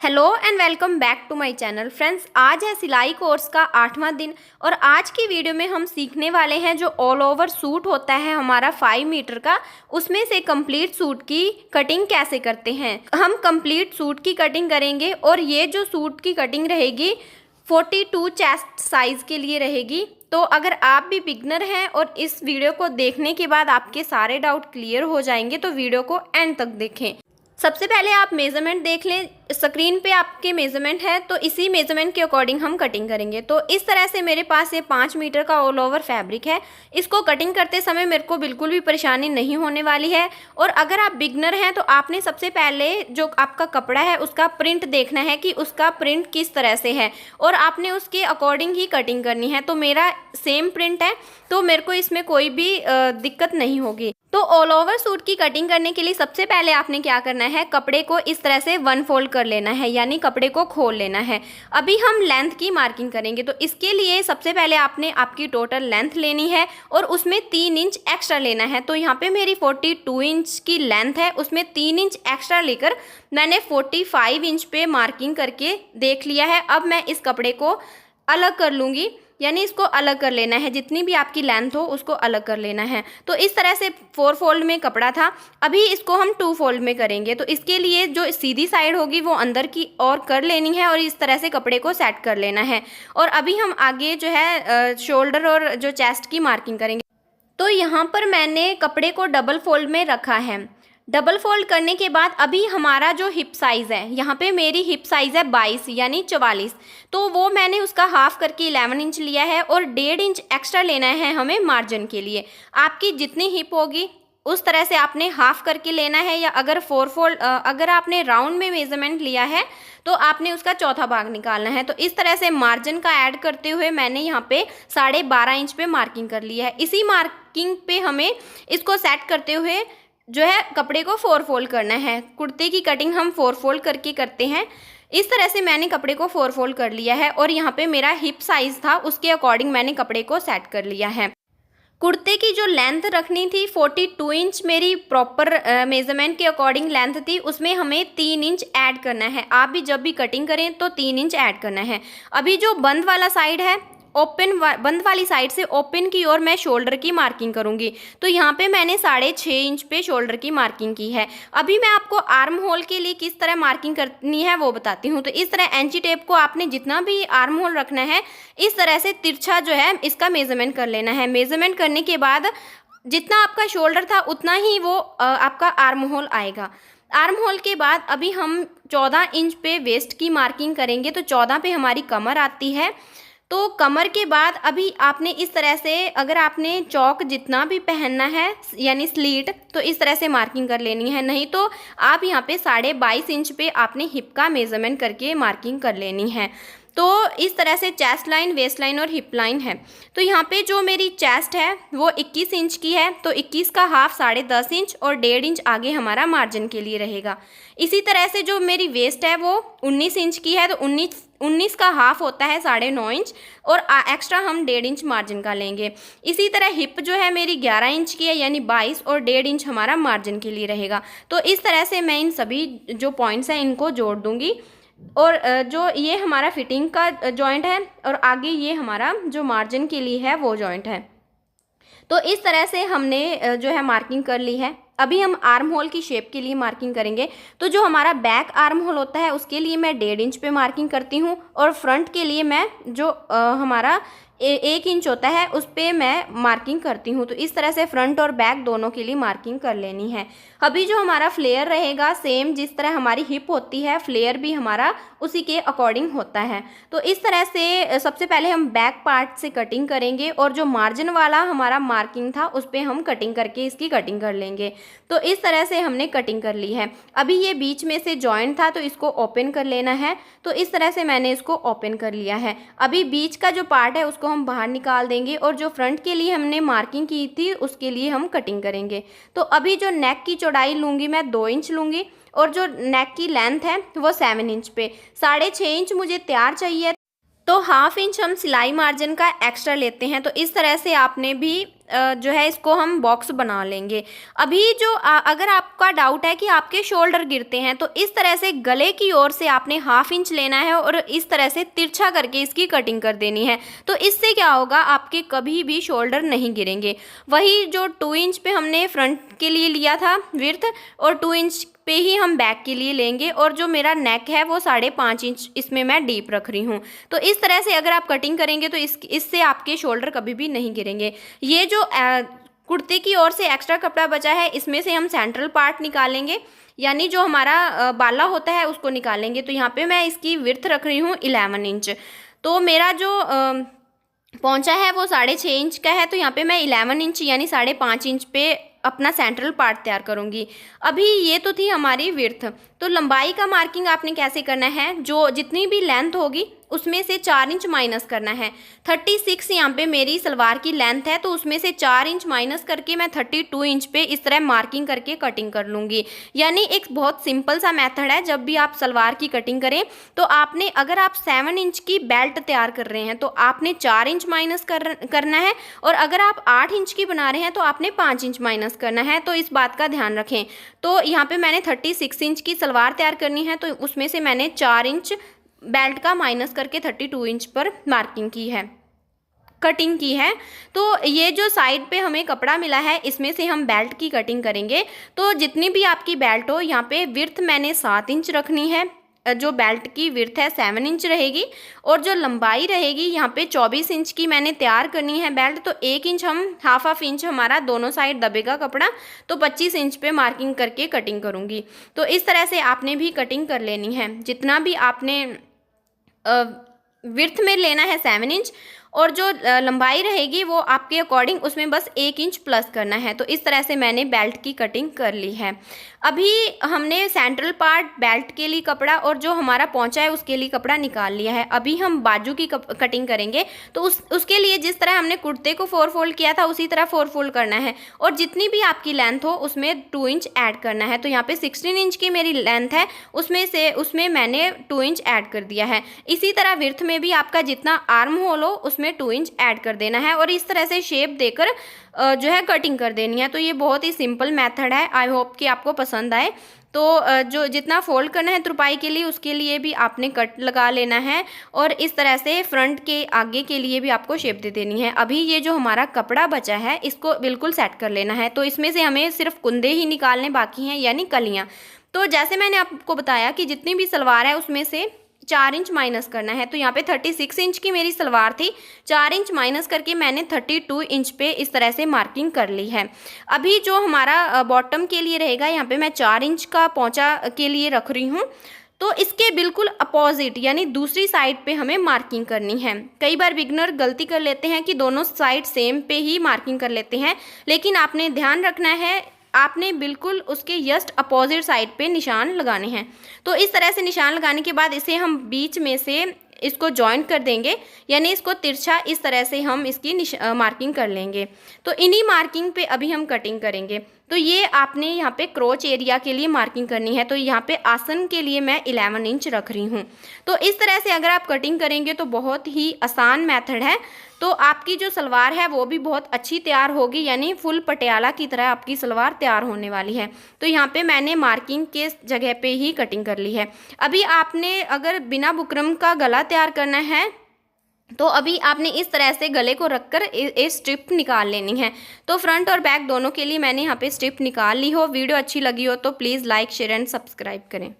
Hello and welcome back to my channel friends. आज है सिलाई कोर्स का 8वां दिन और आज की वीडियो में हम सीखने वाले हैं जो ऑल ओवर सूट होता है हमारा 5 मीटर का, उसमें से कंप्लीट सूट की कटिंग कैसे करते हैं। हम कंप्लीट सूट की कटिंग करेंगे और ये जो सूट की कटिंग रहेगी 42 चेस्ट साइज़ के लिए रहेगी। तो अगर आप भी बिगनर हैं और इस वीडियो को देखने के बाद आपके सारे डाउट क्लियर हो जाएंगे तो वीडियो को एंड तक देखें। सबसे पहले आप मेज़रमेंट देख लें, स्क्रीन पे आपके मेज़रमेंट है तो इसी मेज़रमेंट के अकॉर्डिंग हम कटिंग करेंगे। तो इस तरह से मेरे पास ये 5 मीटर का ऑल ओवर फैब्रिक है। इसको कटिंग करते समय मेरे को बिल्कुल भी परेशानी नहीं होने वाली है। और अगर आप बिगनर हैं तो आपने सबसे पहले जो आपका कपड़ा है उसका प्रिंट देखना है कि उसका प्रिंट किस तरह से है और आपने उसके अकॉर्डिंग ही कटिंग करनी है। तो मेरा सेम प्रिंट है तो मेरे को इसमें कोई भी दिक्कत नहीं होगी। तो ऑल ओवर सूट की कटिंग करने के लिए सबसे पहले आपने क्या करना है, कपड़े को इस तरह से 1 फोल्ड कर लेना है, यानी कपड़े को खोल लेना है। अभी हम लेंथ की मार्किंग करेंगे तो इसके लिए सबसे पहले आपने आपकी टोटल लेंथ लेनी है और उसमें 3 इंच एक्स्ट्रा लेना है। तो यहाँ पे मेरी 42 इंच की लेंथ है, उसमें 3 इंच एक्स्ट्रा लेकर मैंने 45 इंच पे मार्किंग करके देख लिया है। अब मैं इस कपड़े को अलग कर लूँगी, यानी इसको अलग कर लेना है, जितनी भी आपकी लेंथ हो उसको अलग कर लेना है। तो इस तरह से 4 फोल्ड में कपड़ा था, अभी इसको हम 2 फोल्ड में करेंगे। तो इसके लिए जो सीधी साइड होगी वो अंदर की ओर कर लेनी है और इस तरह से कपड़े को सेट कर लेना है। और अभी हम आगे जो है शोल्डर और जो चेस्ट की मार्किंग करेंगे। तो यहाँ पर मैंने कपड़े को डबल फोल्ड में रखा है। डबल फोल्ड करने के बाद अभी हमारा जो हिप साइज़ है, यहाँ पे मेरी हिप साइज़ है 22 यानी 44, तो वो मैंने उसका हाफ करके 11 इंच लिया है और 1.5 इंच एक्स्ट्रा लेना है हमें मार्जिन के लिए। आपकी जितनी हिप होगी उस तरह से आपने हाफ करके लेना है, या अगर 4 फोल्ड अगर आपने राउंड में मेजरमेंट लिया है तो आपने उसका चौथा भाग निकालना है। तो इस तरह से मार्जिन का ऐड करते हुए मैंने यहाँ पे 12.5 इंच पे मार्किंग कर लिया है। इसी मार्किंग पे हमें इसको सेट करते हुए जो है कपड़े को 4 फोल्ड करना है। कुर्ते की कटिंग हम 4 फोल्ड करके करते हैं। इस तरह से मैंने कपड़े को 4 फोल्ड कर लिया है और यहाँ पे मेरा हिप साइज़ था उसके अकॉर्डिंग मैंने कपड़े को सेट कर लिया है। कुर्ते की जो लेंथ रखनी थी 42 इंच मेरी प्रॉपर मेजरमेंट के अकॉर्डिंग लेंथ थी, उसमें हमें 3 इंच ऐड करना है। आप भी जब भी कटिंग करें तो 3 इंच ऐड करना है। अभी जो बंद वाला साइड है, बंद वाली साइड से ओपन की ओर मैं शोल्डर की मार्किंग करूंगी। तो यहाँ पे मैंने 6.5 इंच पे शोल्डर की मार्किंग की है। अभी मैं आपको आर्म होल के लिए किस तरह मार्किंग करनी है वो बताती हूँ। तो इस तरह एंची टेप को आपने जितना भी आर्म होल रखना है इस तरह से तिरछा जो है इसका मेजरमेंट कर लेना है। मेजरमेंट करने के बाद जितना आपका शोल्डर था उतना ही वो आपका आर्म होल आएगा। आर्म होल के बाद अभी हम 14 इंच पे वेस्ट की मार्किंग करेंगे। तो 14 पे हमारी कमर आती है। तो कमर के बाद अभी आपने इस तरह से, अगर आपने चौक जितना भी पहनना है यानी स्लीट, तो इस तरह से मार्किंग कर लेनी है। नहीं तो आप यहाँ पे 22.5 इंच पे आपने हिप का मेजरमेंट करके मार्किंग कर लेनी है। तो इस तरह से चेस्ट लाइन, वेस्ट लाइन और हिप लाइन है। तो यहाँ पे जो मेरी चेस्ट है वो 21 इंच की है, तो 21 का हाफ 10.5 इंच और 1.5 इंच आगे हमारा मार्जिन के लिए रहेगा। इसी तरह से जो मेरी वेस्ट है वो 19 इंच की है, तो 19 का हाफ होता है 9.5 इंच और एक्स्ट्रा हम 1.5 इंच मार्जिन का लेंगे। इसी तरह हिप जो है मेरी 11 इंच की है, यानी 22 और 1.5 इंच हमारा मार्जिन के लिए रहेगा। तो इस तरह से मैं इन सभी जो पॉइंट्स हैं इनको जोड़ दूंगी और जो ये हमारा फिटिंग का जॉइंट है और आगे ये हमारा जो मार्जिन के लिए है वो जॉइंट है। तो इस तरह से हमने जो है मार्किंग कर ली है। अभी हम आर्म होल की शेप के लिए मार्किंग करेंगे। तो जो हमारा बैक आर्म होल होता है उसके लिए मैं 1.5 इंच पे मार्किंग करती हूँ और फ्रंट के लिए मैं जो हमारा 1 इंच होता है उस पर मैं मार्किंग करती हूँ। तो इस तरह से फ्रंट और बैक दोनों के लिए मार्किंग कर लेनी है। अभी जो हमारा फ्लेयर रहेगा सेम जिस तरह हमारी हिप होती है, फ्लेयर भी हमारा उसी के अकॉर्डिंग होता है। तो इस तरह से सबसे पहले हम बैक पार्ट से कटिंग करेंगे और जो मार्जिन वाला हमारा मार्किंग था उस पर हम कटिंग करके इसकी कटिंग कर लेंगे। तो इस तरह से हमने कटिंग कर ली है। अभी ये बीच में से जॉइंट था तो इसको ओपन कर लेना है। तो इस तरह से मैंने इसको ओपन कर लिया है। अभी बीच का जो पार्ट है उसको हम बाहर निकाल देंगे और जो फ्रंट के लिए हमने मार्किंग की थी उसके लिए हम कटिंग करेंगे। तो अभी जो नेक की चौड़ाई लूँगी मैं 2 इंच लूँगी और जो नेक की लेंथ है वो 7 इंच पे 6.5 इंच मुझे तैयार चाहिए। तो हाफ इंच हम सिलाई मार्जिन का एक्स्ट्रा लेते हैं। तो इस तरह से आपने भी जो है इसको हम बॉक्स बना लेंगे। अभी जो अगर आपका डाउट है कि आपके शोल्डर गिरते हैं, तो इस तरह से गले की ओर से आपने हाफ इंच लेना है और इस तरह से तिरछा करके इसकी कटिंग कर देनी है। तो इससे क्या होगा, आपके कभी भी शोल्डर नहीं गिरेंगे। वही जो 2 इंच पे हमने फ्रंट के लिए लिया था विड्थ, और 2 इंच पे ही हम बैक के लिए लेंगे, और जो मेरा नेक है वो 5.5 इंच इसमें मैं डीप रख रही हूँ। तो इस तरह से अगर आप कटिंग करेंगे तो इससे आपके शोल्डर कभी भी नहीं गिरेंगे। ये जो कुर्ते की ओर से एक्स्ट्रा कपड़ा बचा है, इसमें से हम सेंट्रल पार्ट निकालेंगे, यानी जो हमारा बाला होता है उसको निकालेंगे। तो यहाँ पे मैं इसकी विड्थ रख रही हूँ 11 इंच। तो मेरा जो पहुँचा है वो 6.5 इंच का है। तो यहाँ पे मैं 11 इंच यानी 5.5 इंच पे अपना सेंट्रल पार्ट तैयार करूँगी। अभी ये तो थी हमारी विड्थ। तो लंबाई का मार्किंग आपने कैसे करना है, जो जितनी भी लेंथ होगी उसमें से 4 इंच माइनस करना है। 36 यहाँ पे मेरी सलवार की लेंथ है, तो उसमें से 4 इंच माइनस करके मैं 32 इंच पे इस तरह मार्किंग करके कटिंग कर लूँगी। यानी एक बहुत सिंपल सा मेथड है। जब भी आप सलवार की कटिंग करें तो आपने, अगर आप 7 इंच की बेल्ट तैयार कर रहे हैं तो आपने 4 इंच माइनस करना है, और अगर आप 8 इंच की बना रहे हैं तो आपने 5 इंच माइनस करना है। तो इस बात का ध्यान रखें। तो यहाँ पे मैंने 36 इंच की सलवार तैयार करनी है, तो उसमें से मैंने 4 इंच बेल्ट का माइनस करके 32 इंच पर मार्किंग की है, कटिंग की है। तो ये जो साइड पे हमें कपड़ा मिला है, इसमें से हम बेल्ट की कटिंग करेंगे। तो जितनी भी आपकी बेल्ट हो, यहाँ पे विड्थ मैंने 7 इंच रखनी है, जो बेल्ट की विड्थ है 7 इंच रहेगी, और जो लंबाई रहेगी यहाँ पे 24 इंच की मैंने तैयार करनी है बेल्ट। तो 1 इंच हम हाफ इंच हमारा दोनों साइड दबेगा कपड़ा, तो 25 इंच पे मार्किंग करके कटिंग करूँगी। तो इस तरह से आपने भी कटिंग कर लेनी है। जितना भी आपने विड्थ में लेना है 7 इंच, और जो लंबाई रहेगी वो आपके अकॉर्डिंग उसमें बस 1 इंच प्लस करना है। तो इस तरह से मैंने बेल्ट की कटिंग कर ली है। अभी हमने सेंट्रल पार्ट, बेल्ट के लिए कपड़ा और जो हमारा पहुंचा है उसके लिए कपड़ा निकाल लिया है। अभी हम बाजू की कटिंग करेंगे। तो उसके लिए जिस तरह हमने कुर्ते को 4 फोल्ड किया था उसी तरह 4 फोल्ड करना है, और जितनी भी आपकी लेंथ हो उसमें 2 इंच ऐड करना है। तो यहाँ पे 16 इंच की मेरी लेंथ है, उसमें मैंने 2 इंच ऐड कर दिया है। इसी तरह विड्थ में भी आपका जितना आर्म होल हो उसमें 2 इंच ऐड कर देना है, और इस तरह से शेप देकर जो है कटिंग कर देनी है। तो ये बहुत ही सिंपल मेथड है। आई होप कि आपको पसंद आए। तो जो जितना फोल्ड करना है तुरपाई के लिए, उसके लिए भी आपने कट लगा लेना है, और इस तरह से फ्रंट के आगे के लिए भी आपको शेप दे देनी है। अभी ये जो हमारा कपड़ा बचा है इसको बिल्कुल सेट कर लेना है। तो इसमें से हमें सिर्फ कुंदे ही निकालने बाकी हैं, यानी कलियाँ। तो जैसे मैंने आपको बताया कि जितनी भी सलवार है उसमें से 4 इंच माइनस करना है। तो यहाँ पे 36 इंच की मेरी सलवार थी, 4 इंच माइनस करके मैंने 32 इंच पे इस तरह से मार्किंग कर ली है। अभी जो हमारा बॉटम के लिए रहेगा, यहाँ पे मैं 4 इंच का पोंचा के लिए रख रही हूँ। तो इसके बिल्कुल अपोजिट यानी दूसरी साइड पे हमें मार्किंग करनी है। कई बार बिगनर गलती कर लेते हैं कि दोनों साइड सेम पे ही मार्किंग कर लेते हैं, लेकिन आपने ध्यान रखना है, आपने बिल्कुल उसके जस्ट अपोजिट साइड पे निशान लगाने हैं। तो इस तरह से निशान लगाने के बाद इसे हम बीच में से इसको जॉइंट कर देंगे, यानी इसको तिरछा इस तरह से हम इसकी मार्किंग कर लेंगे। तो इन्हीं मार्किंग पे अभी हम कटिंग करेंगे। तो ये आपने यहाँ पे क्रोच एरिया के लिए मार्किंग करनी है। तो यहाँ पे आसन के लिए मैं 11 इंच रख रही हूँ। तो इस तरह से अगर आप कटिंग करेंगे तो बहुत ही आसान मेथड है। तो आपकी जो सलवार है वो भी बहुत अच्छी तैयार होगी, यानी फुल पटियाला की तरह आपकी सलवार तैयार होने वाली है। तो यहाँ पे मैंने मार्किंग के जगह पे ही कटिंग कर ली है। अभी आपने अगर बिना बुकरम का गला तैयार करना है तो अभी आपने इस तरह से गले को रखकर एक स्ट्रिप निकाल लेनी है। तो फ्रंट और बैक दोनों के लिए मैंने यहाँ पे स्ट्रिप निकाल ली हो। वीडियो अच्छी लगी हो तो please like, share and subscribe करें।